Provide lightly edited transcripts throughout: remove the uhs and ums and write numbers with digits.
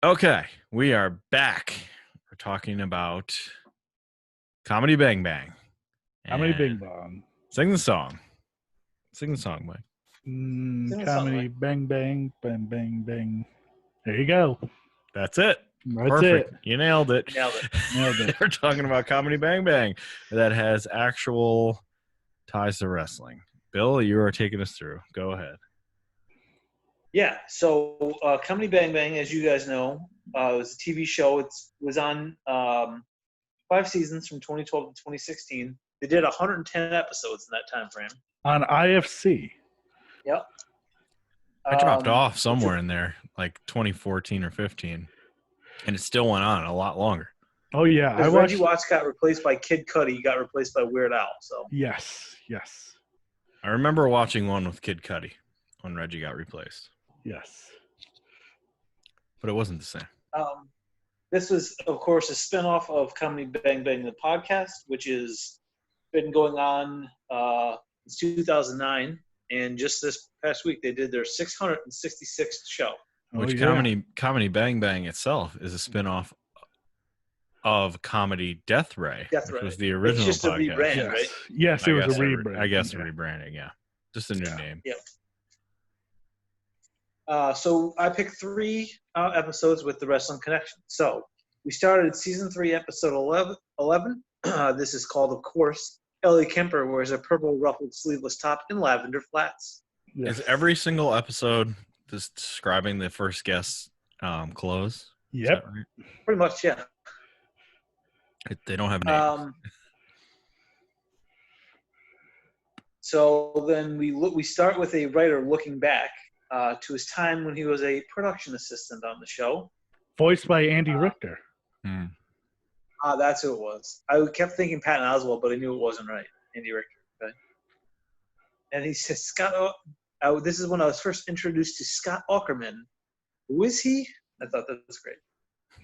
Okay, we are back. We're talking about Comedy Bang Bang. Comedy Bing And Bong. Sing the song. Sing the song, Mike. Sing the song, Comedy Mike. Bang Bang Bang Bang Bang. There you go. That's it. That's Perfect. it. You nailed it. Nailed it. Nailed it. We're talking about Comedy Bang Bang that has actual ties to wrestling. Bill, you are taking us through. Go ahead. Yeah, so Comedy Bang Bang, as you guys know, was a TV show. It was on 5 seasons from 2012 to 2016. They did 110 episodes in that time frame. On IFC. Yep. I dropped off somewhere in there, like 2014 or 15, and it still went on a lot longer. Oh yeah, I Reggie watched. Watts got replaced by Kid Cudi. He got replaced by Weird Al. So Yes. I remember watching one with Kid Cudi when Reggie got replaced, Yes. but it wasn't the same. this was, of course, a spinoff of Comedy Bang Bang, the podcast, which has been going on since 2009. And just this past week, they did their 666th show. Which Comedy Bang Bang itself is a spinoff of Comedy Death Ray, which was the original It's just podcast. a rebrand, Yes. right? Yes, it was a rebrand. I guess a rebranding, yeah. Just a new name. Yep. So I picked 3 episodes with the Wrestling Connection. So we started season 3, episode 11. This is called, of course, Ellie Kemper wears a purple ruffled sleeveless top in lavender flats. Yes. Is every single episode just describing the first guest's clothes? Yep. Right? Pretty much, yeah. They don't have names. So then we start with a writer looking back to his time when he was a production assistant on the show. Voiced by Andy Richter. That's who it was. I kept thinking Patton Oswalt, but I knew it wasn't right. Andy Richter. Okay. And he says, Scott, this is when I was first introduced to Scott Aukerman. Who is he? I thought that was great.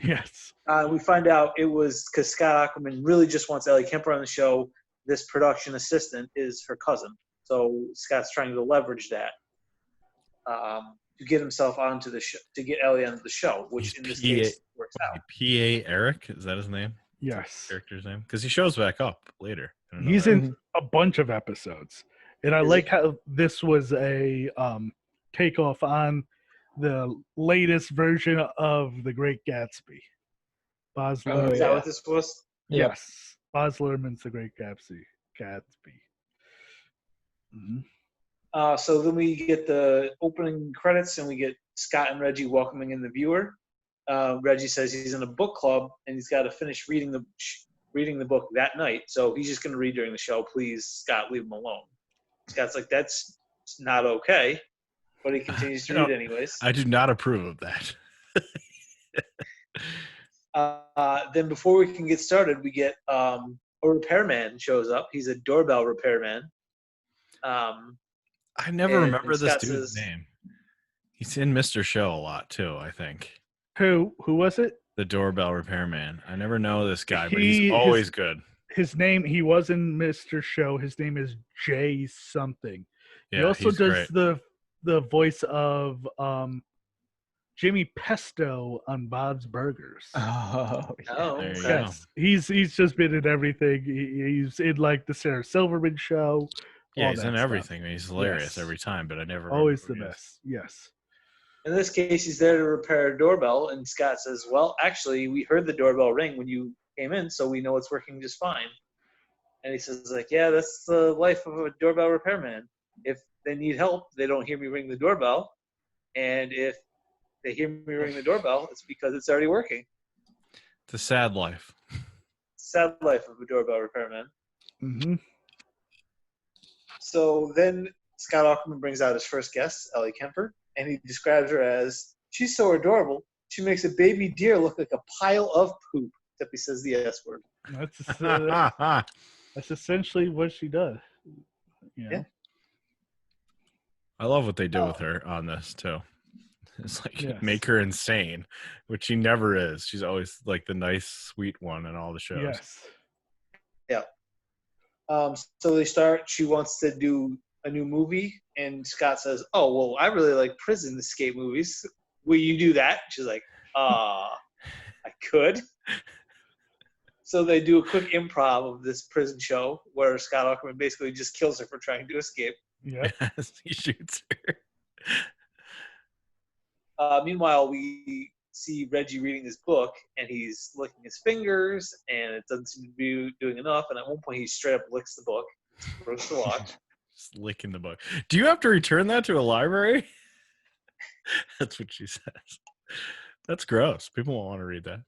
Yes. We find out it was because Scott Aukerman really just wants Ellie Kemper on the show. This production assistant is her cousin. So Scott's trying to leverage that to get himself onto the show, to get Ellie onto the show, which in this case works out. P.A. Eric? Is that his name? Yes. Character's name? Because he shows back up later. He's in a bunch of episodes. And I like how this was a takeoff on the latest version of The Great Gatsby. Baz Luhrmann. Is that what this was? Yes. Baz Luhrmann's The Great Gatsby. Mm-hmm. So then we get the opening credits, and we get Scott and Reggie welcoming in the viewer. Reggie says he's in a book club, and he's got to finish reading the book that night. So he's just going to read during the show. Please, Scott, leave him alone. Scott's like, that's not okay. But he continues to read anyways. I do not approve of that. Then before we can get started, we get a repairman shows up. He's a doorbell repairman. I never remember this dude's name. He's in Mr. Show a lot too, I think. Who was it? The doorbell repairman. I never know this guy, but he's always good. His name, he was in Mr. Show. His name is Jay something. Yeah, he also does great. the voice of Jimmy Pesto on Bob's Burgers. Okay. Yes, he's just been in everything. He's in like the Sarah Silverman show. Yeah, he's in everything. Stuff. He's hilarious every time, but I never always the best. Yes. In this case, he's there to repair a doorbell, and Scott says, well, actually, we heard the doorbell ring when you came in, so we know it's working just fine. And he says, like, yeah, that's the life of a doorbell repairman. If they need help, they don't hear me ring the doorbell. And if they hear me ring the doorbell, it's because it's already working. It's a sad life. Sad life of a doorbell repairman. Mm-hmm. So then Scott Aukerman brings out his first guest, Ellie Kemper, and he describes her as, she's so adorable, she makes a baby deer look like a pile of poop, except he says the S word. That's essentially what she does. You know? Yeah. I love what they do with her on this, too. It's like make her insane, which she never is. She's always like the nice, sweet one in all the shows. Yes. Yeah. So they start, she wants to do a new movie, and Scott says, oh, well, I really like prison escape movies. Will you do that? She's like, I could. So they do a quick improv of this prison show where Scott Aukerman basically just kills her for trying to escape. Yeah. Yes, he shoots her. Meanwhile, we see Reggie reading his book, and he's licking his fingers, and it doesn't seem to be doing enough. And at one point, he straight up licks the book. It's gross to watch. Just licking the book. Do you have to return that to a library? That's what she says. That's gross. People won't want to read that.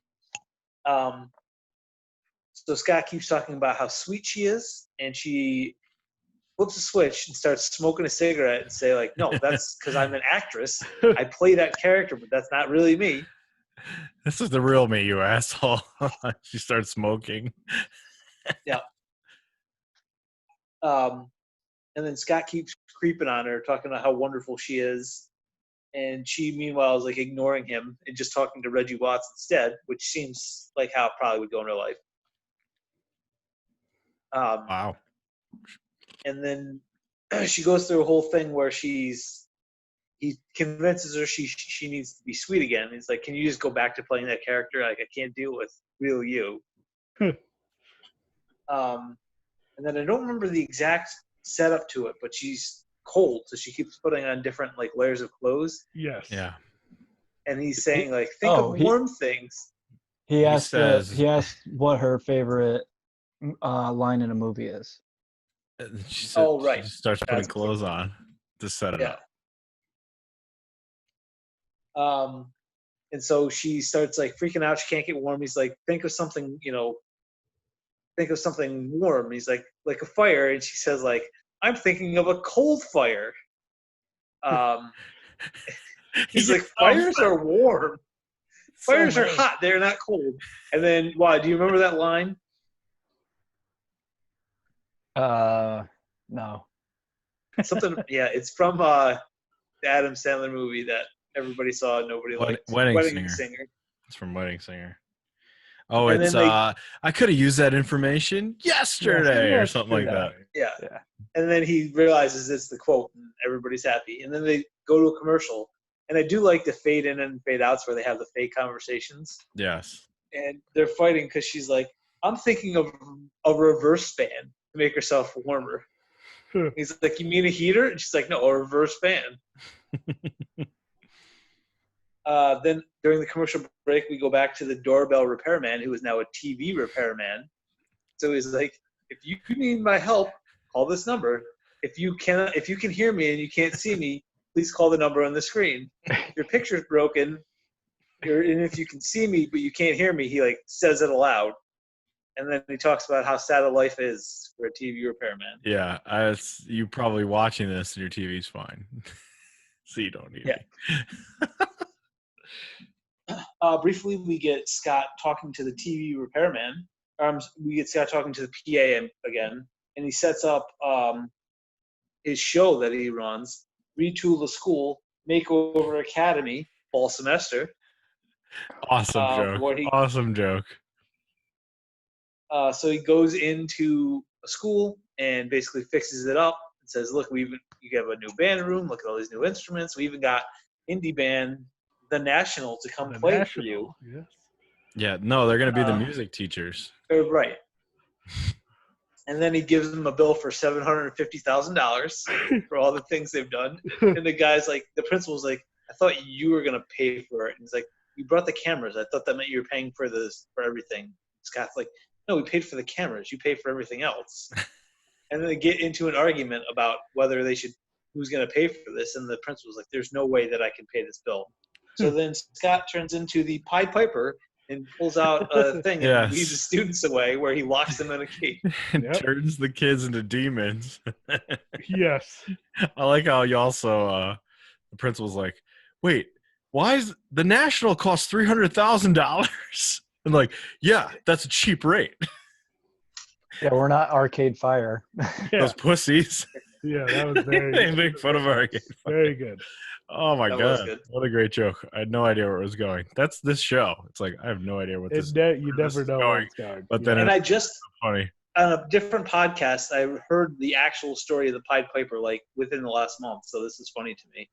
So Scott keeps talking about how sweet she is, and she flips a switch and starts smoking a cigarette and say, like, no, that's because I'm an actress. I play that character, but that's not really me. This is the real me, you asshole. She starts smoking. Yeah. And then Scott keeps creeping on her, talking about how wonderful she is. And she, meanwhile, is like ignoring him and just talking to Reggie Watts instead, which seems like how it probably would go in her life. Wow. And then she goes through a whole thing where he convinces her she needs to be sweet again. He's like, can you just go back to playing that character? Like, I can't deal with real you. And then I don't remember the exact setup to it, but she's cold, so she keeps putting on different like layers of clothes. Yes. Yeah. And he's saying like, think of warm things. He asked what her favorite line in a movie is. She said, right. She starts putting clothes on to set it up. And so she starts like freaking out. She can't get warm. He's like, think of something warm. He's like a fire. And she says like, I'm thinking of a cold fire. He's like, fires are warm. Fires are hot. They're not cold. And then, do you remember that line? No. Something. Yeah, it's from the Adam Sandler movie that everybody saw and nobody liked. Wedding Singer. It's from Wedding Singer. Oh, and it's I could have used that information yesterday or something like that. Yeah. And then he realizes it's the quote and everybody's happy. And then they go to a commercial. And I do like the fade in and fade outs where they have the fake conversations. Yes. And they're fighting because she's like, I'm thinking of a reverse fan to make herself warmer. He's like, you mean a heater? And she's like, no, a reverse fan. Then during the commercial break, we go back to the doorbell repairman, who is now a TV repairman. So he's like, if you need my help, call this number. If you can hear me and you can't see me, please call the number on the screen. Your picture's broken, and if you can see me but you can't hear me, he like says it aloud. And then he talks about how sad a life is for a TV repairman. Yeah, you probably watching this and your TV's fine. So you don't need me. Briefly, we get Scott talking to the TV repairman. We get Scott talking to the PA again, and he sets up his show that he runs, Retool the School, Makeover Academy, fall semester. Awesome joke. Awesome joke. So he goes into a school and basically fixes it up and says, look, you have a new band room. Look at all these new instruments. We even got indie band The National to come play for you. Yes. Yeah, no, they're going to be the music teachers. Right. And then he gives them a bill for $750,000 for all the things they've done. And the guy's like, the principal's like, I thought you were going to pay for it. And he's like, you brought the cameras. I thought that meant you were paying for everything. Scott's like, no, we paid for the cameras. You pay for everything else. And then they get into an argument about who's going to pay for this. And the principal's like, there's no way that I can pay this bill. So then Scott turns into the Pied Piper and pulls out a thing and leads the students away, where he locks them in a cage. And turns the kids into demons. Yes. I like how you also, the principal's like, wait, why is the National cost $300,000? And like, yeah, that's a cheap rate. Yeah, we're not Arcade Fire. Those pussies. Yeah, that was very They make fun of Arcade Fire. Very good. Oh my God. What a great joke. I had no idea where it was going. That's this show. It's like, I have no idea what this you never know where it's going. But then I just, funny. On a different podcast, I heard the actual story of the Pied Piper like within the last month. So this is funny to me.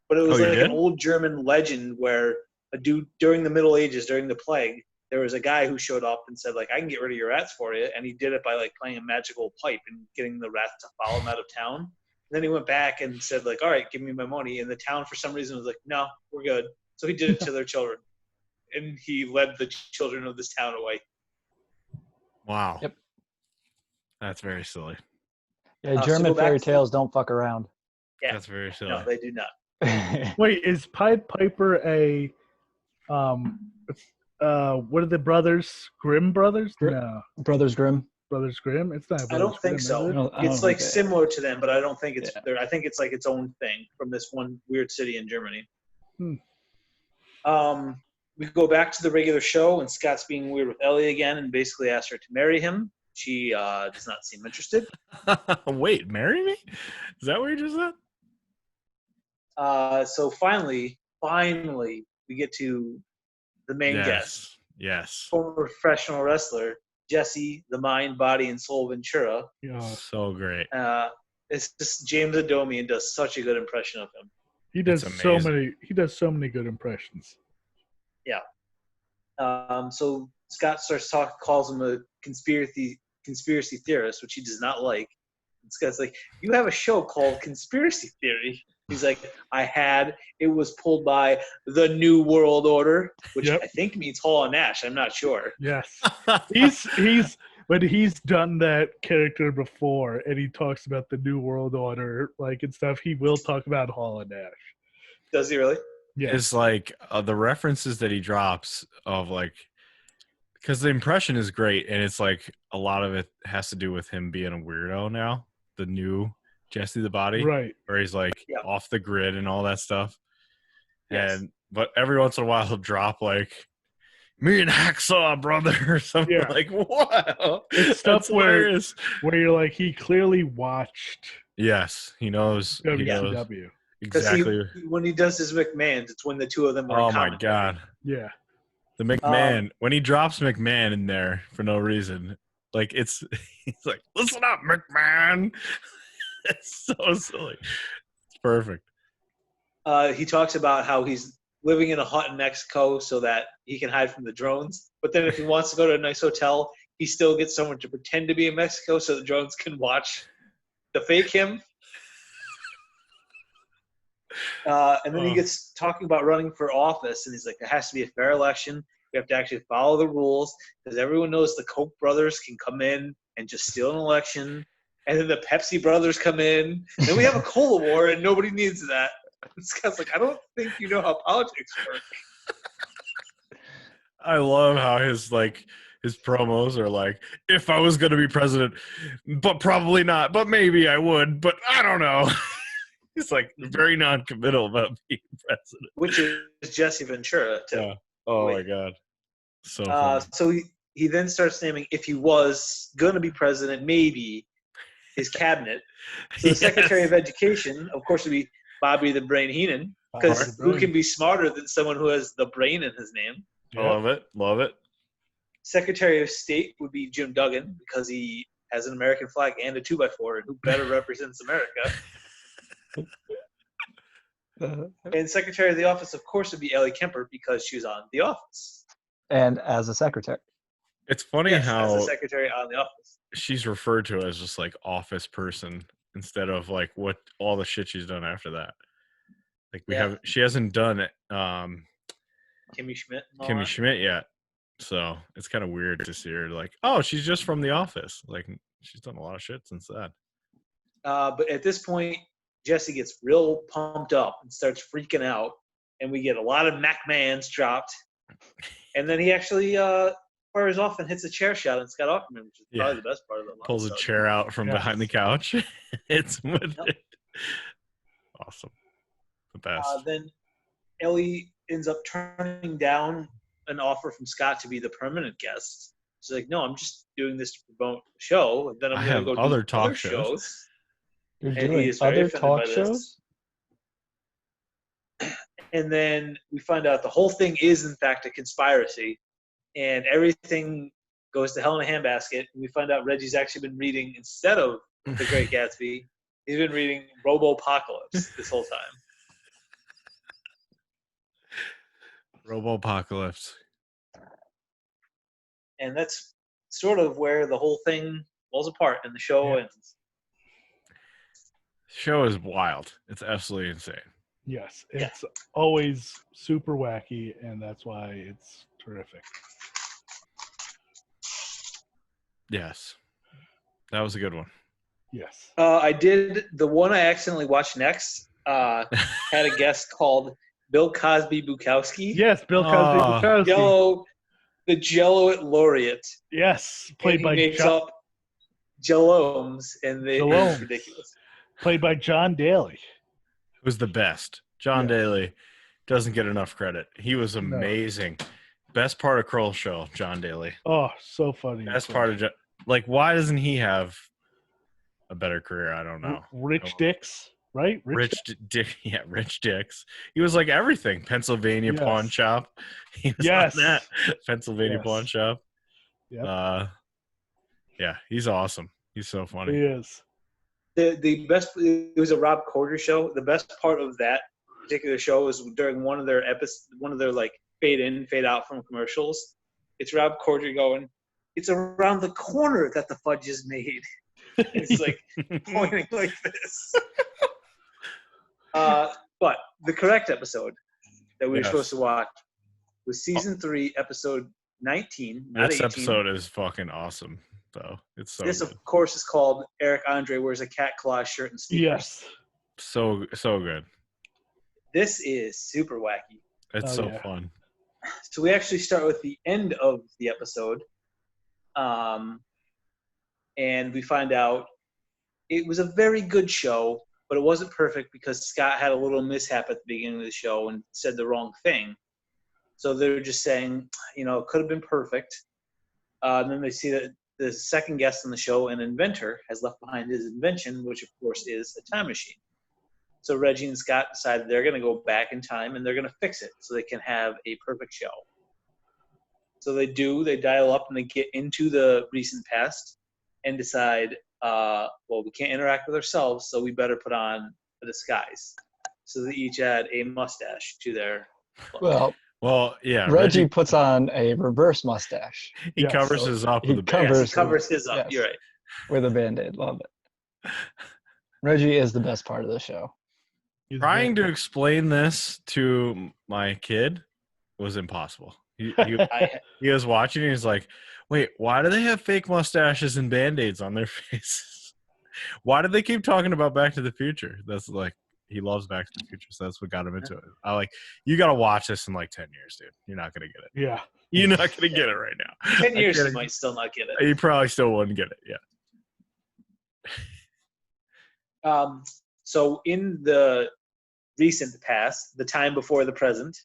But it was like an old German legend where a dude during the Middle Ages, during the plague. There was a guy who showed up and said, like, I can get rid of your rats for you. And he did it by, like, playing a magical pipe and getting the rats to follow him out of town. And then he went back and said, like, all right, give me my money. And the town, for some reason, was like, no, we're good. So he did it to their children. And he led the children of this town away. Wow. Yep. That's very silly. Yeah, German fairy tales don't fuck around. Yeah. That's very silly. No, they do not. Wait, is Pied Piper a what are the brothers? Grimm brothers? No. Brothers Grimm. Brothers Grimm? It's not. I don't think so. It's like similar to them, but I don't think it's there. I think it's like its own thing from this one weird city in Germany. We go back to the regular show, and Scott's being weird with Ellie again and basically asks her to marry him. She does not seem interested. Wait, marry me? Is that what you just said? So finally, we get to the main guest. Yes. Former professional wrestler, Jessie, the mind, body, and soul Ventura. Yeah. So great. It's just James Adomian does such a good impression of him. He does so many. He does so many good impressions. Yeah. So Scott calls him a conspiracy theorist, which he does not like. And Scott's like, you have a show called Conspiracy Theory. He's like, it was pulled by the New World Order, which I think means Hall and Nash. I'm not sure. Yes. He's done that character before, and he talks about the New World Order, like, and stuff. He will talk about Hall and Nash. Does he really? Yeah. It's like the references that he drops of, like, because the impression is great, and it's like a lot of it has to do with him being a weirdo now. The new Jessie the Body, right? Where he's like off the grid and all that stuff. Yes. But every once in a while he'll drop like, me and Hacksaw, brother, or something like, wow. It's stuff where you're like, he clearly watched. Yes, he knows. WCW. Exactly. When he does his McMahons, it's when the two of them are. Oh my God. Yeah. The McMahon, when he drops McMahon in there for no reason, like he's like, listen up, McMahon. It's so silly. It's perfect. He talks about how he's living in a hut in Mexico so that he can hide from the drones. But then if he wants to go to a nice hotel, he still gets someone to pretend to be in Mexico so the drones can watch the fake him. And then he gets talking about running for office, and he's like, there has to be a fair election. We have to actually follow the rules because everyone knows the Koch brothers can come in and just steal an election. And then the Pepsi brothers come in. And then we have a cola war, and nobody needs that. This guy's like, I don't think you know how politics work. I love how his promos are like, if I was going to be president, but probably not, but maybe I would, but I don't know. He's like very non-committal about being president. Which is Jesse Ventura, too. Yeah. Oh, my God. So funny. So he then starts naming, if he was going to be president, maybe his cabinet. So the Secretary of Education, of course, would be Bobby the Brain Heenan, because who can be smarter than someone who has the brain in his name? I love it. Love it. Secretary of State would be Jim Duggan, because he has an American flag and a 2x4, and who better represents America? And Secretary of the Office, of course, would be Ellie Kemper, because she was on The Office. And as a secretary. It's funny how as a secretary on The Office. She's referred to as just like office person instead of like what all the shit she's done after that. Like she hasn't done it. Kimmy Schmidt yet. So it's kind of weird to see her like, oh, she's just from The Office. Like she's done a lot of shit since that. But at this point, Jessie gets real pumped up and starts freaking out, and we get a lot of McMahons dropped. And then he actually fires off and hits a chair shot on Scott Ackerman, which is probably the best part of it. Pulls a chair out from behind the couch. It's with it. Awesome. The best. Then Ellie ends up turning down an offer from Scott to be the permanent guest. She's like, no, I'm just doing this to promote the show, and then I'm going to go other do talk other shows. You're doing other talk shows? And then we find out the whole thing is, in fact, a conspiracy, and everything goes to hell in a handbasket. And we find out Reggie's actually been reading, instead of The Great Gatsby, he's been reading Robopocalypse this whole time. Robo-apocalypse. And that's sort of where the whole thing falls apart and the show ends. Show is wild. It's absolutely insane. Yes, it's always super wacky, and that's why it's terrific. Yes. That was a good one. Yes. I did the one I accidentally watched next. Had a guest called Bill Cosby Bukowski. Yes, Bill Cosby Bukowski. The Jello laureate. Yes, played by makes up Jellomes, and it's ridiculous. Played by John Daly. It was the best. John Daly doesn't get enough credit. He was amazing. No. Best part of Kroll Show, John Daly. Oh, so funny. Best part of why doesn't he have a better career? I don't know. Rich Dicks, right? Rich Dicks. He was like everything. Pennsylvania Pawn Shop. He was on that. Pennsylvania Pawn Shop. Yep. Yeah, he's awesome. He's so funny. He is. The best. It was a Rob Corddry show. The best part of that particular show was during one of their like fade in, fade out from commercials. It's Rob Corddry going, "It's around the corner that the fudge is made." It's like pointing like this. But the correct episode that we were supposed to watch was season 3, episode 19. This episode is fucking awesome, though. It's so. This, of course, is called Eric Andre wears a cat claw shirt and sneakers. Yes. So good. This is super wacky. It's fun. So we actually start with the end of the episode. And we find out it was a very good show, but it wasn't perfect because Scott had a little mishap at the beginning of the show and said the wrong thing. So they're just saying, it could have been perfect. And then they see that the second guest on the show, an inventor, has left behind his invention, which of course is a time machine. So Reggie and Scott decided they're going to go back in time and they're going to fix it so they can have a perfect show. So they dial up and they get into the recent past and decide, we can't interact with ourselves, so we better put on a disguise. So they each add a mustache to their look. Well, yeah. Reggie puts on a reverse mustache. He covers his up with a Band-Aid. He covers his up. You're right. With a Band-Aid. Love it. Reggie is the best part of the show. Trying to explain this to my kid was impossible. He was watching and he's like, wait, why do they have fake mustaches and Band-Aids on their faces? Why do they keep talking about Back to the Future? That's like, he loves Back to the Future, so that's what got him into it. You got to watch this in like 10 years, dude. You're not going to get it. Yeah. You're not going to get it right now. 10 years, you might still not get it. You probably still wouldn't get it, yeah. So in the recent past, the time before the present,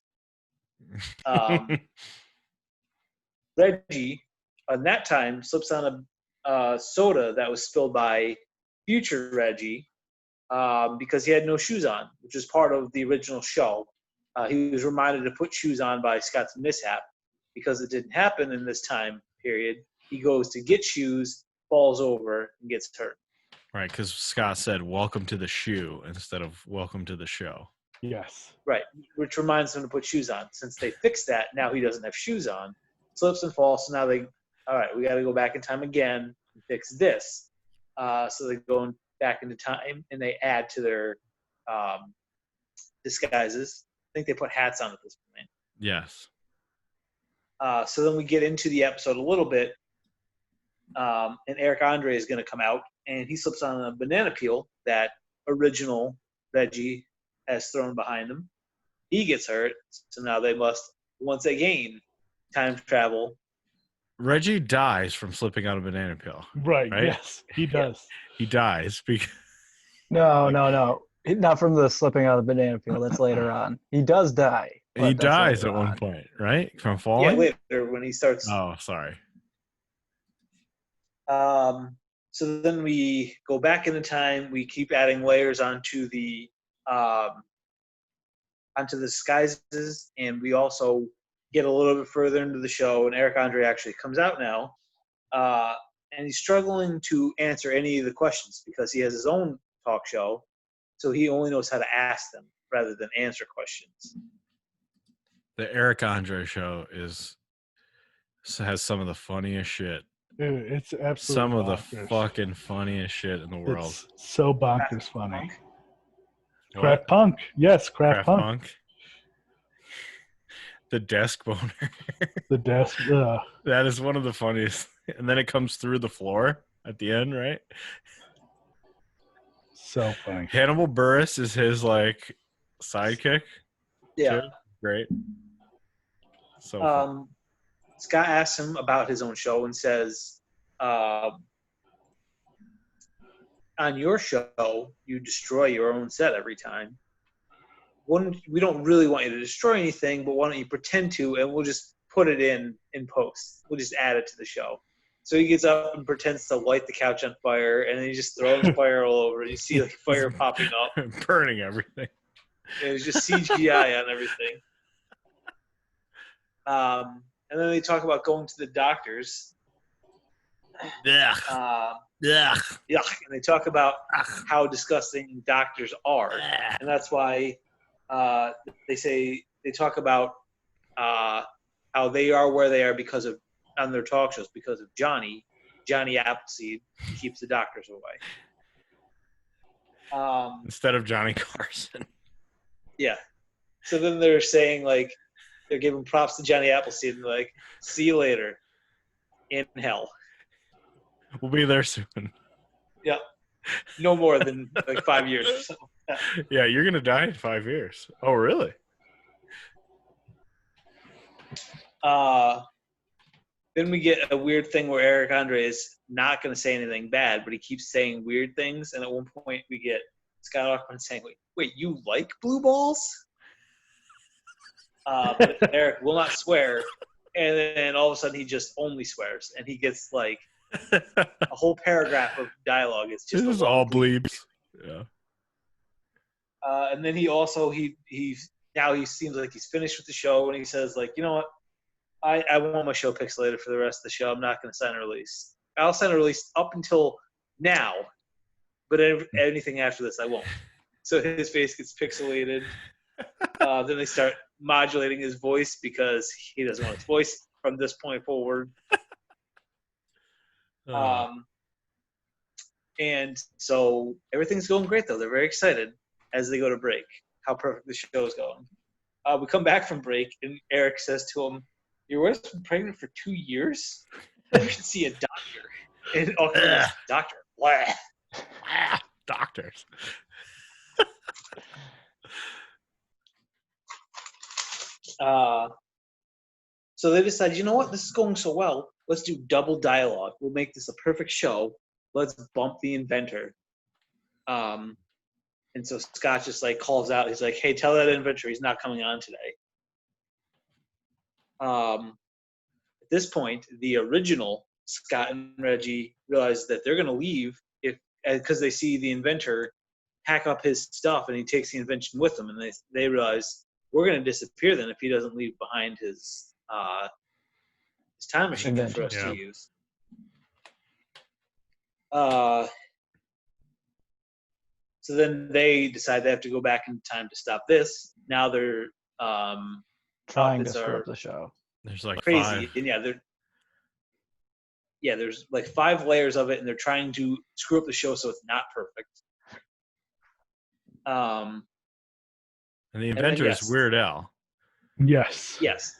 Reggie, on that time, slips on a soda that was spilled by future Reggie because he had no shoes on, which was part of the original show. He was reminded to put shoes on by Scott's mishap. Because it didn't happen in this time period, he goes to get shoes, falls over, and gets hurt. Right, because Scott said, welcome to the shoe instead of welcome to the show. Yes. Right, which reminds him to put shoes on. Since they fixed that, now he doesn't have shoes on. Slips and falls, so now we got to go back in time again and fix this. So they go back into time, and they add to their disguises. I think they put hats on at this point. Yes. So then we get into the episode a little bit, and Eric Andre is going to come out, and he slips on a banana peel that original Reggie has thrown behind him. He gets hurt, so now they must once again time travel. Reggie dies from slipping on a banana peel. Right? Yes, he does. He dies because No. Not from the slipping on the banana peel. That's later on. He does die. He dies at one point, right? From falling? Yeah, later when he starts. Oh, sorry. So then we go back into time. We keep adding layers onto the disguises, and we also get a little bit further into the show. And Eric Andre actually comes out now, and he's struggling to answer any of the questions because he has his own talk show, so he only knows how to ask them rather than answer questions. The Eric Andre show has some of the funniest shit. Dude, it's absolutely Some of the bonkers. fucking funniest shit in the world. It's so bonkers funny. What? Craft Punk. Yes, Craft Craft Punk. The desk boner. The desk. That is one of the funniest. And then it comes through the floor at the end, right? So funny. Hannibal Buress is his like sidekick. Yeah. Too. Great. So fun. Scott asks him about his own show and says, on your show, you destroy your own set every time. We don't really want you to destroy anything, but why don't you pretend to, and we'll just put it in post. We'll just add it to the show. So he gets up and pretends to light the couch on fire, and then he just throws fire all over it. You see like fire popping up. Burning everything. And it's just CGI on everything. And then they talk about going to the doctors. Yeah. Yeah. Yeah, and they talk about how disgusting doctors are, and that's why they talk about how they are where they are because of on their talk shows because of Johnny Appleseed keeps the doctors away. Instead of Johnny Carson. Yeah. So then they're saying like they're giving props to Johnny Appleseed and they're like, see you later in hell. We'll be there soon. Yeah. No more than like 5 years or so. Yeah, you're gonna die in 5 years. Oh, really? Then we get a weird thing where Eric Andre is not going to say anything bad, but he keeps saying weird things. And at one point, we get Scott Aukerman saying, "Wait, you like blue balls?" But Eric will not swear, and then all of a sudden he just only swears, and he gets like a whole paragraph of dialogue. It's just this is all bleeps. Yeah. And then he also he now he seems like he's finished with the show, and he says like, you know what? I want my show pixelated for the rest of the show. I'm not going to sign a release. I'll sign a release up until now, but anything after this, I won't. So his face gets pixelated. Then they start modulating his voice because he doesn't want his voice from this point forward. And so everything's going great, though. They're very excited as they go to break, how perfect the show is going. We come back from break, and Eric says to him, "Your wife's been pregnant for 2 years? You should see a doctor." And doctor. Blah. Doctors. So they decided, you know what? This is going so well. Let's do double dialogue. We'll make this a perfect show. Let's bump the inventor. And so Scott just like calls out. He's like, "Hey, tell that inventor he's not coming on today." At this point, the original Scott and Reggie realize that they're going to leave because they see the inventor pack up his stuff and he takes the invention with him, and they realize we're going to disappear then if he doesn't leave behind his time machine for us to use. So then they decide they have to go back in time to stop this. Now they're trying to screw up the show. There's like crazy, 5. and there's like 5 layers of it, and they're trying to screw up the show so it's not perfect. And the inventor is Weird Al. Yes. Yes.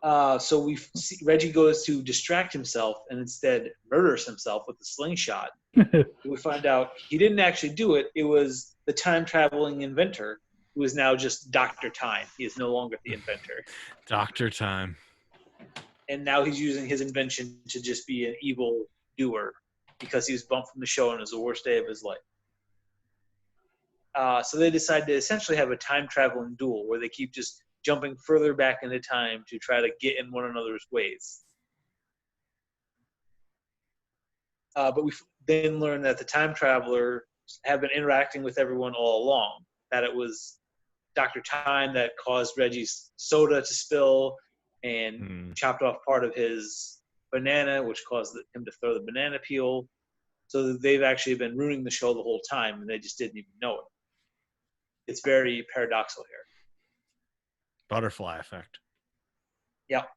So we see Reggie goes to distract himself and instead murders himself with a slingshot. We find out he didn't actually do it. It was the time-traveling inventor who is now just Dr. Time. He is no longer the inventor. Dr. Time. And now he's using his invention to just be an evil doer because he was bumped from the show and it was the worst day of his life. So they decide to essentially have a time-traveling duel where they keep just jumping further back into time to try to get in one another's ways. But we then learn that the time travelers have been interacting with everyone all along, that it was Dr. Time that caused Reggie's soda to spill and chopped off part of his banana, which caused him to throw the banana peel. So they've actually been ruining the show the whole time, and they just didn't even know it. It's very paradoxical here. Butterfly effect. Yep.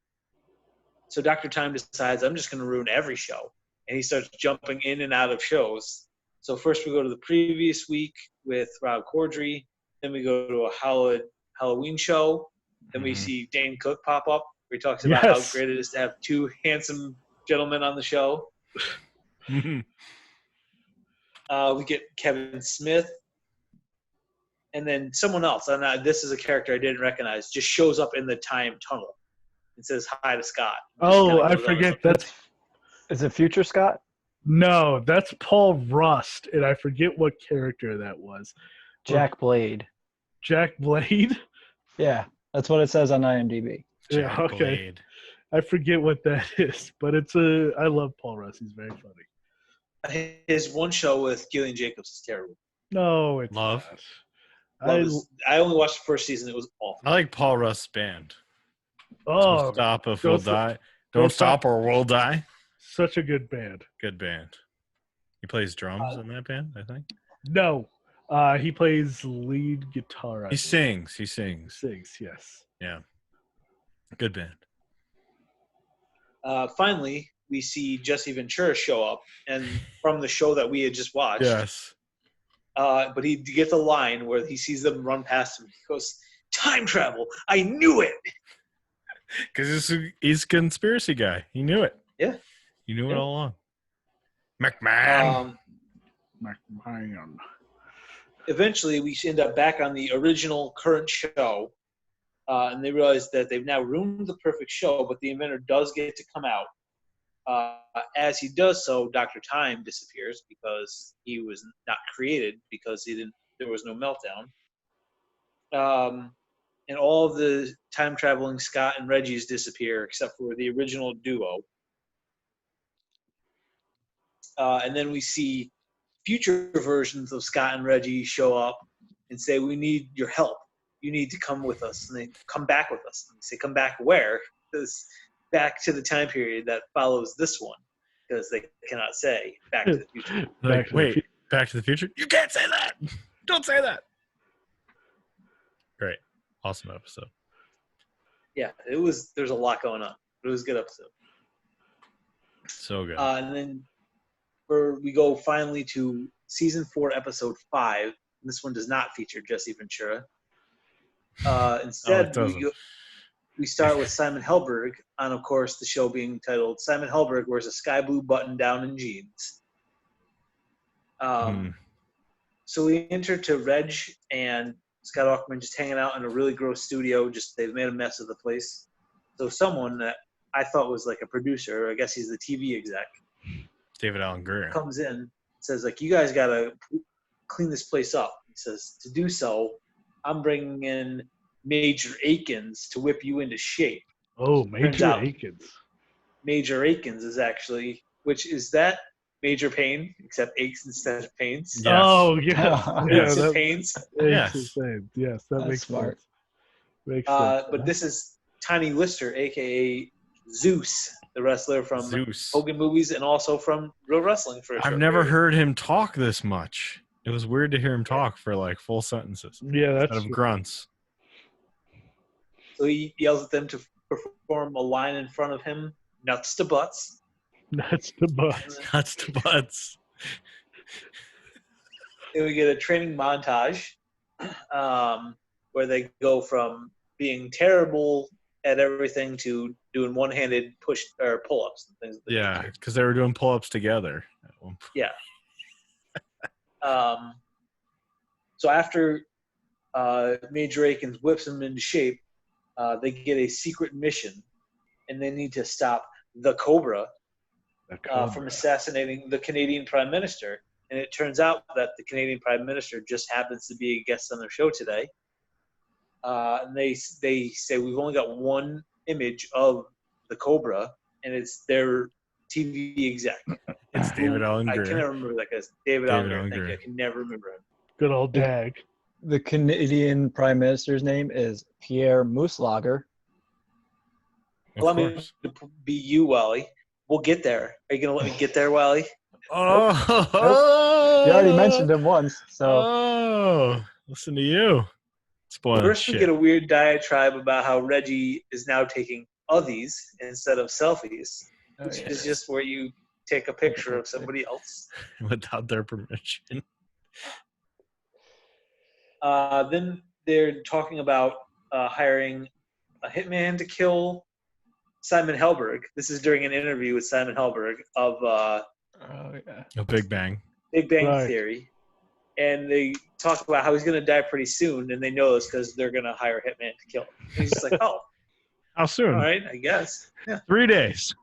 So Dr. Time decides, I'm just going to ruin every show. And he starts jumping in and out of shows. So first we go to the previous week with Rob Corddry. Then we go to a Halloween show. Then we see Dane Cook pop up, where he talks about how great it is to have two handsome gentlemen on the show. We get Kevin Smith. And then someone else, and this is a character I didn't recognize, just shows up in the time tunnel and says hi to Scott. Oh, I forget. Is it Future Scott? No, that's Paul Rust, and I forget what character that was. Jack Blade. Jack Blade? Yeah, that's what it says on IMDb. Yeah, okay. I forget what that is, but I love Paul Rust. He's very funny. His one show with Gillian Jacobs is terrible. No, it's Love. not. I only watched the first season. It was awful. I like Paul Rust's band. Oh, Don't stop if we'll die. Don't stop or we'll die. Such a good band. Good band. He plays drums in that band, I think. No, he plays lead guitar. He sings. Sings, yes. Yeah. Good band. Finally, we see Jesse Ventura show up, and from the show that we had just watched. Yes. But he gets a line where he sees them run past him. He goes, "Time travel! I knew it!" Because he's a conspiracy guy. He knew it. Yeah. He knew it all along. McMahon. McMahon. Eventually, we end up back on the original current show, and they realize that they've now ruined the perfect show, but the inventor does get to come out. As he does so, Dr. Time disappears because he was not created because there was no meltdown. And all of the time-traveling Scott and Reggie's disappear except for the original duo. And then we see future versions of Scott and Reggie show up and say, "We need your help. You need to come with us." And they come back with us. And they say, "Come back where?" Back to the time period that follows this one, because they cannot say Back to the Future. Back to the Future? You can't say that! Don't say that! Great. Awesome episode. Yeah, there's a lot going on. It was a good episode. So good. And then we go finally to season 4, episode 5. This one does not feature Jesse Ventura. Instead, we start with Simon Helberg on, of course, the show being titled Simon Helberg Wears a Sky Blue Button-Down and Jeans. So we enter to Reg and Scott Aukerman just hanging out in a really gross studio. They've made a mess of the place. So someone that I thought was like a producer, or I guess he's the TV exec, David Allen Greer, comes in, says, like, "You guys got to clean this place up." He says, "To do so, I'm bringing in Major Akins to whip you into shape." Oh, Major Akins. Major Akins is actually, which is that Major Pain, except aches instead of pains. Yes. Oh, yeah. Yeah, pains. Yes, that That's makes smart. sense. Makes sense. But this is Tiny Lister, a.k.a. Zeus, the wrestler from Hogan movies and also from Real Wrestling. I've never heard him talk this much. It was weird to hear him talk for like full sentences. Yeah, that's instead of grunts. So he yells at them to perform a line in front of him, nuts to butts. Nuts to butts. Nuts to butts. Then we get a training montage where they go from being terrible at everything to doing one-handed push or pull-ups and things. Yeah, because they were doing pull-ups together. Yeah. So after Major Akins whips them into shape, they get a secret mission, and they need to stop the Cobra from assassinating the Canadian Prime Minister. And it turns out that the Canadian Prime Minister just happens to be a guest on their show today. And they say, "We've only got one image of the Cobra, and it's their TV exec." It's David Allen Greer. I can never remember that guy's David Allen Greer. I can never remember him. Good old Dag. The Canadian Prime Minister's name is Pierre Mooslager. Allow me to be you, Wally. We'll get there. Are you going to let me get there, Wally? Oh, You already mentioned him once, so. Oh, listen to you. Spoiling First, we shit. get a weird diatribe about how Reggie is now taking othies instead of selfies, which is just where you take a picture of somebody else. Without their permission. Then they're talking about hiring a hitman to kill Simon Helberg. This is during an interview with Simon Helberg of A Big Bang. Big Bang Right. Theory. And they talk about how he's going to die pretty soon, and they know this because they're going to hire a hitman to kill him. And he's just like, oh, How soon? all right, I guess. Yeah. 3 days.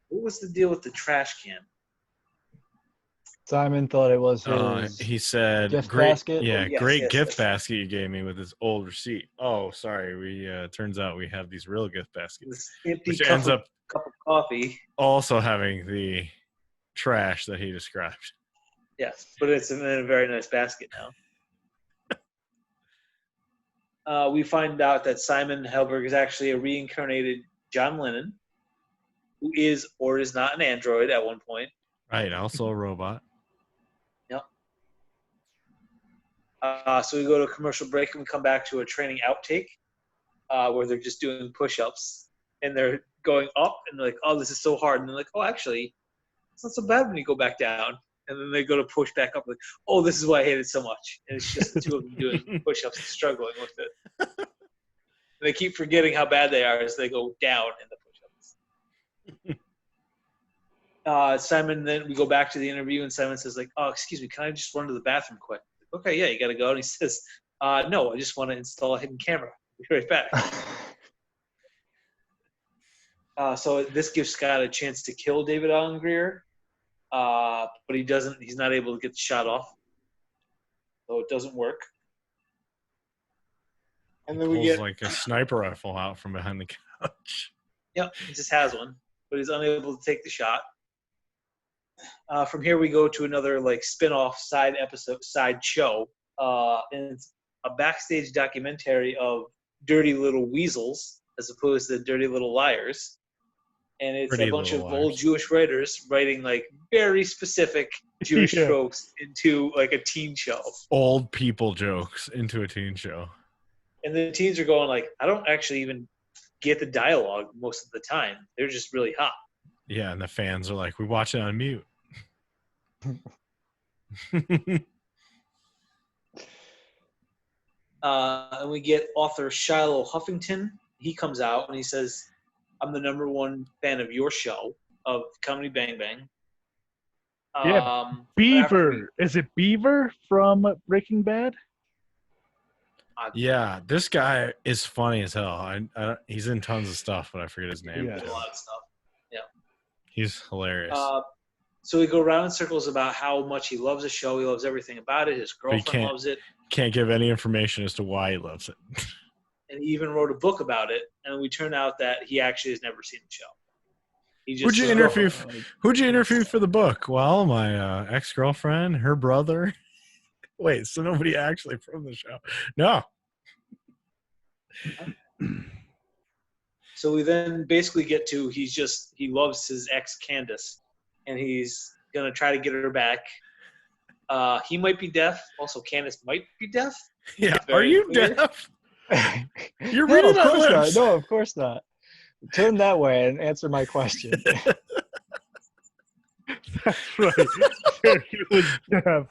What was the deal with the trash can? Simon thought it was his. He said, gift "Great, basket? yeah, Oh, yes, great yes, gift yes. basket you gave me with this old receipt." Oh, sorry. We turns out we have these real gift baskets, This empty which cup ends of, up cup of coffee. also having the trash that he described. Yes, but it's in a very nice basket now. We find out that Simon Helberg is actually a reincarnated John Lennon, who is or is not an android at one point. Right. Also a robot. So we go to a commercial break and we come back to a training outtake where they're just doing push-ups and they're going up and they're like, oh, this is so hard. And they're like, oh, actually, it's not so bad when you go back down. And then they go to push back up like, oh, this is why I hate it so much. And it's just the two of them doing push-ups and struggling with it. And they keep forgetting how bad they are as they go down in the push-ups. Simon, then we go back to the interview and Simon says like, oh, excuse me, can I just run to the bathroom quick? Okay, yeah, you got to go. And he says, no, I just want to install a hidden camera. Be right back. So this gives Scott a chance to kill David Alan Grier, but he doesn't. He's not able to get the shot off, so it doesn't work. And then we Pulls get like a sniper rifle out from behind the couch. Yep, he just has one, but he's unable to take the shot. From here, we go to another like spin-off side show, and it's a backstage documentary of Dirty Little Weasels as opposed to Dirty Little Liars, and it's Pretty a bunch of Little old Liars. Jewish writers writing like very specific Jewish Yeah. tropes into like a teen show, Old people jokes into a teen show. and the teens are going like, I don't actually even get the dialogue most of the time. They're just really hot. Yeah, and the fans are like, we watch it on mute. And we get author Shiloh Huffington. He comes out and he says, I'm the #1 fan of your show, of Comedy Bang Bang. Yeah, After Beaver. Is it Beaver from Breaking Bad? Yeah, this guy is funny as hell. He's in tons of stuff, but I forget his name. Yeah. a lot of stuff. He's hilarious. So we go around in circles about how much he loves the show. He loves everything about it. His girlfriend can't- loves it. Can't give any information as to why he loves it. And he even wrote a book about it. And we turn out that he actually has never seen the show. He just Who'd you his interview? girlfriend- Who'd you interview for the book? Well, my ex-girlfriend, her brother. Wait, so nobody actually from the show? No. So we then basically get to he loves his ex Candace, and he's gonna try to get her back. He might be deaf. Also, Candace might be deaf. Yeah. It's Are very you clear. deaf? You're No, reading of our course not. lips. No, of course not. Turn that way and answer my question. That's right. He was deaf.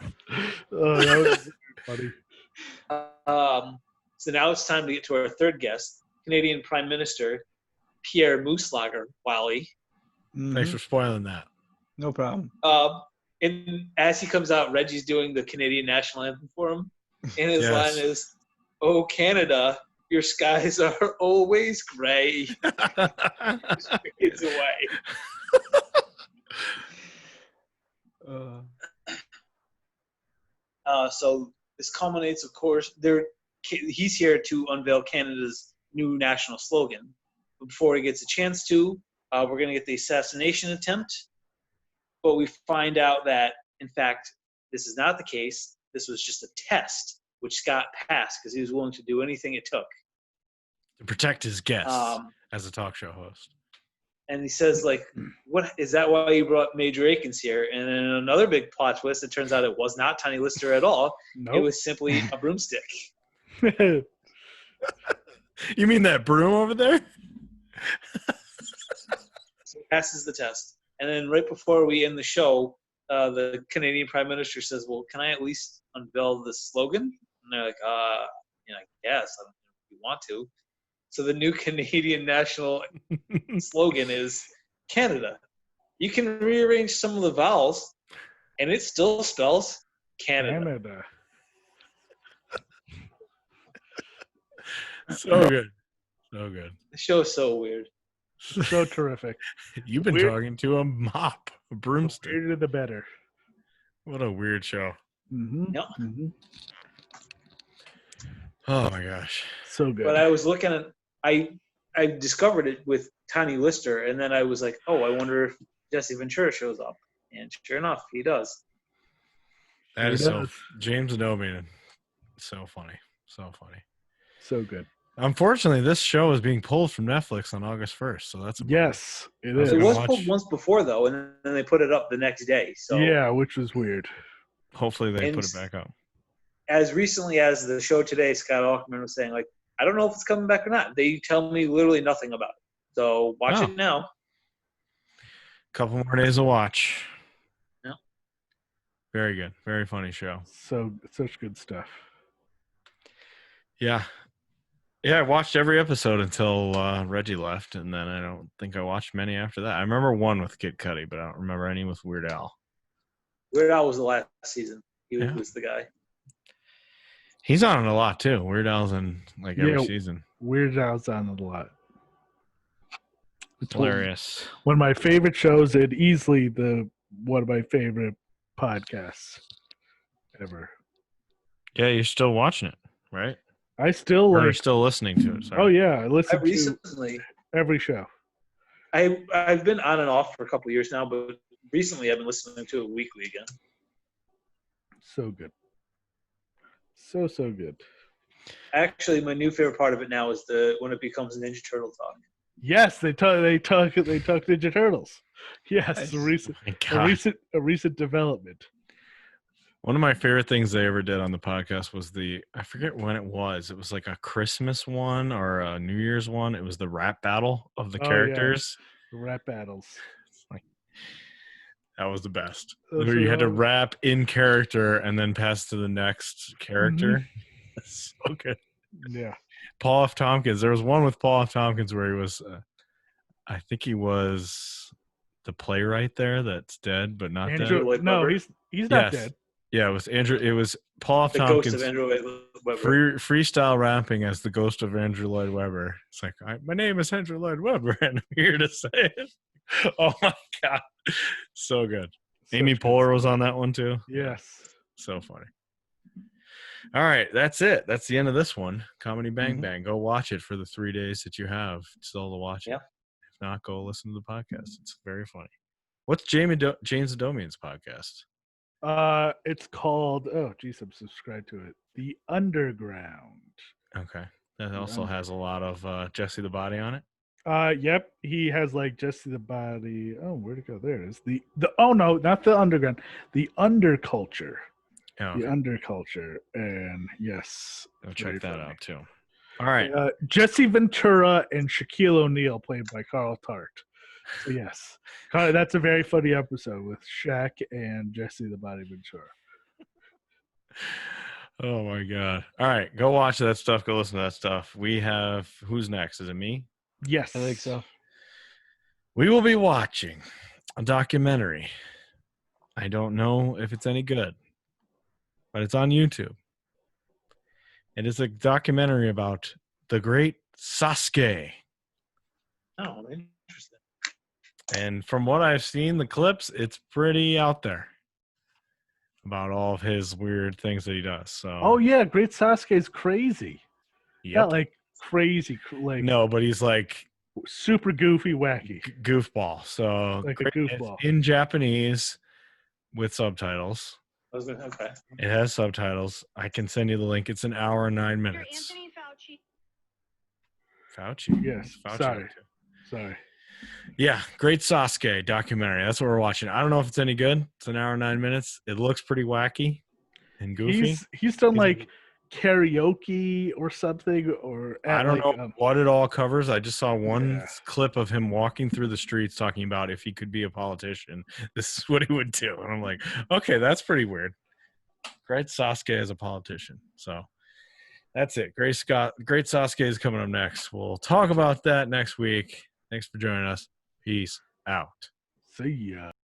Oh, that was funny. So now it's time to get to our third guest, Canadian Prime Minister Pierre Mooslager Wally. Thanks for spoiling that. No problem. And as he comes out, Reggie's doing the Canadian national anthem for him. And his Yes. line is, "Oh, Canada, your skies are always gray." It's away. So this culminates, of course, he's here to unveil Canada's new national slogan. But before he gets a chance to, we're going to get the assassination attempt. But we find out that, in fact, this is not the case. This was just a test, which Scott passed because he was willing to do anything it took. To protect his guests Um, as a talk show host. And he says, like, what is that why you brought Major Akins here? And then another big plot twist, it turns out it was not Tiny Lister at all. Nope. It was simply a broomstick. You mean that broom over there? So he passes the test. And then right before we end the show, the Canadian Prime Minister says, well, can I at least unveil the slogan? And they're like, I guess. I don't know if you want to. So the new Canadian national slogan is Canada. You can rearrange some of the vowels, and it still spells Canada. So good. So good. The show's so weird. So terrific. You've been talking to a mop, a broomstick. The weirder the better. What a weird show. Mm-hmm. Yep. Mm-hmm. Oh my gosh. So good. But I was looking at, I discovered it with Tiny Lister, and then I was like, oh, I wonder if Jesse Ventura shows up. And sure enough, he does. That is so James Adomian. So funny. So funny. So good. Unfortunately, this show is being pulled from Netflix on August 1st, so that's a yes, it is. It was pulled once before, though, and then they put it up the next day. So yeah, which was weird. Hopefully they put it back up. As recently as the show today, Scott Aukerman was saying, like, I don't know if it's coming back or not. They tell me literally nothing about it. So watch it now. Couple more days to watch. Yeah. Very good. Very funny show. So such good stuff. Yeah. Yeah, I watched every episode until Reggie left, and then I don't think I watched many after that. I remember one with Kid Cudi, but I don't remember any with Weird Al. Weird Al was the last season. He was the guy. He's on it a lot, too. Weird Al's in, like, every season. Weird Al's on it a lot. It's hilarious. One of my favorite shows and easily one of my favorite podcasts ever. Yeah, you're still watching it, right? I still Or still listening to it. Sorry. Oh yeah, I listen recently, to every show. I've been on and off for a couple of years now, but recently I've been listening to it weekly again. So good. So good. Actually, my new favorite part of it now is when it becomes Ninja Turtle talk. Yes, they talk Ninja Turtles. Yes, a recent development. One of my favorite things they ever did on the podcast was I forget when it was. It was like a Christmas one or a New Year's one. It was the rap battle of the characters. Yeah. Rap battles. That was the best. Where you had to rap in character and then pass to the next character. Mm-hmm. So good. Yeah. Paul F. Tompkins. There was one with Paul F. Tompkins where he was, I think he was the playwright there that's dead but not dead. No, he's not dead. Yeah, it was Andrew. It was Paul F. The Tompkins. ghost of Andrew Lloyd Webber. Freestyle rapping as the ghost of Andrew Lloyd Webber. It's like, my name is Andrew Lloyd Webber, and I'm here to say it. Oh my god, so good. Amy Poehler was on that one too. Yes, so funny. All right, that's it. That's the end of this one. Comedy Bang Bang. Go watch it for the 3 days that you have still to watch it. Yeah. If not, go listen to the podcast. It's very funny. What's James Adomian's podcast? It's called, I'm subscribed to it, The Underground. Okay. That also has a lot of Jesse the Body on it. Yep. He has like Jesse the Body. Oh, where'd it go? There it is. Oh no, not The Underground. The Underculture. Oh, okay. The Underculture. And yes. Go check that out too. All right. Jesse Ventura and Shaquille O'Neal played by Carl Tart. So yes, that's a very funny episode with Shaq and Jesse the Body Ventura. Oh my god! All right, go watch that stuff. Go listen to that stuff. We have who's next? Is it me? Yes, I think so. We will be watching a documentary. I don't know if it's any good, but it's on YouTube. It is a documentary about the great Sasuke. Oh, interesting. And from what I've seen, the clips, it's pretty out there about all of his weird things that he does. So. Oh yeah, Great Sasuke is crazy. Yep. Not like crazy, like no, but he's like super goofy, wacky, goofball. So like a goofball in Japanese with subtitles. Okay. It has subtitles. I can send you the link. It's an hour and 9 minutes. Anthony Fauci. Fauci. Yes. Fauci. Sorry. Yeah, Great Sasuke documentary. That's what we're watching. I don't know if it's any good. It's an hour and 9 minutes. It looks pretty wacky and goofy. He's done like karaoke or something, or I don't know what it all covers. I just saw one Yeah. clip of him walking through the streets talking about if he could be a politician, this is what he would do. And I'm like, okay, that's pretty weird. Great Sasuke as a politician. So that's it. Great Sasuke is coming up next. We'll talk about that next week. Thanks for joining us. Peace out. See ya.